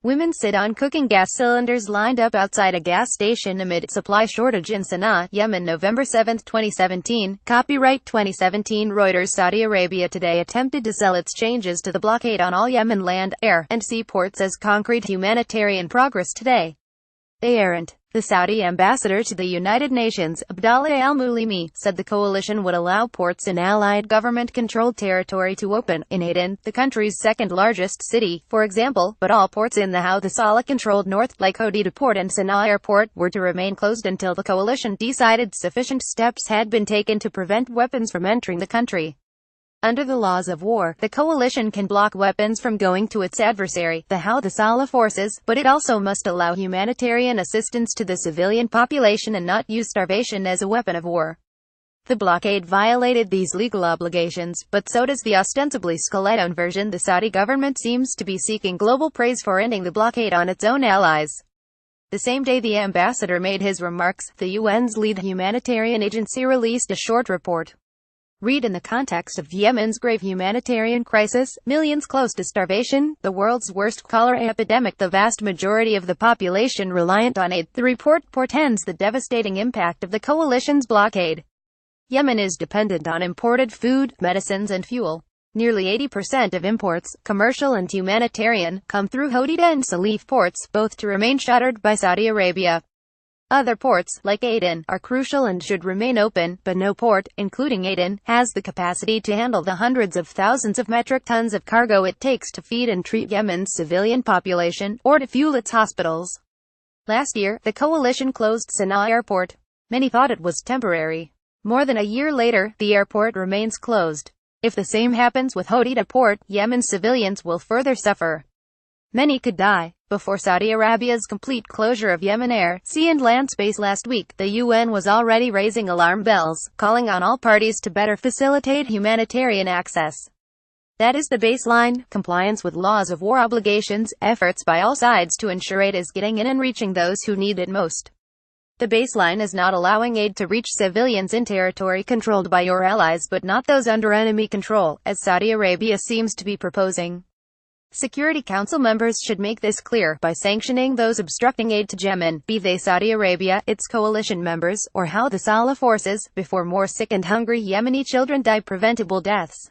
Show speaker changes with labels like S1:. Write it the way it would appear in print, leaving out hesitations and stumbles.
S1: Women sit on cooking gas cylinders lined up outside a gas station amid supply shortage in Sanaa, Yemen November 7, 2017. Copyright 2017 Reuters Saudi Arabia today attempted to sell its changes to the blockade on all Yemen land, air, and sea ports as concrete humanitarian progress today. They aren't. The Saudi ambassador to the United Nations, Abdallah alMouallimi, said the coalition would allow ports in allied government-controlled territory to open, in Aden, the country's second-largest city, for example, but all ports in the Houthi-controlled north, like Hodeida Port and Sanaa Airport, were to remain closed until the coalition decided sufficient steps had been taken to prevent weapons from entering the country. Under the laws of war, the coalition can block weapons from going to its adversary, the Houthi forces, but it also must allow humanitarian assistance to the civilian population and not use starvation as a weapon of war. The blockade violated these legal obligations, but so does the ostensibly scaled-down version. The Saudi government seems to be seeking global praise for ending the blockade on its own allies. The same day the ambassador made his remarks, the UN's lead humanitarian agency released a short report. Read in the context of Yemen's grave humanitarian crisis, millions close to starvation, the world's worst cholera epidemic, the vast majority of the population reliant on aid. The report portends the devastating impact of the coalition's blockade. Yemen is dependent on imported food, medicines and fuel. Nearly 80% of imports, commercial and humanitarian, come through Hodeida and Salif ports, both to remain shuttered by Saudi Arabia. Other ports, like Aden, are crucial and should remain open, but no port, including Aden, has the capacity to handle the hundreds of thousands of metric tons of cargo it takes to feed and treat Yemen's civilian population, or to fuel its hospitals. Last year, the coalition closed Sanaa Airport. Many thought it was temporary. More than a year later, the airport remains closed. If the same happens with Hodeida Port, Yemen's civilians will further suffer. Many could die. Before Saudi Arabia's complete closure of Yemen air, sea and land space last week, the UN was already raising alarm bells, calling on all parties to better facilitate humanitarian access. That is the baseline: compliance with laws of war obligations, efforts by all sides to ensure aid is getting in and reaching those who need it most. The baseline is not allowing aid to reach civilians in territory controlled by your allies but not those under enemy control, as Saudi Arabia seems to be proposing. Security Council members should make this clear by sanctioning those obstructing aid to Yemen, be they Saudi Arabia, its coalition members, or Houthi forces, before more sick and hungry Yemeni children die preventable deaths.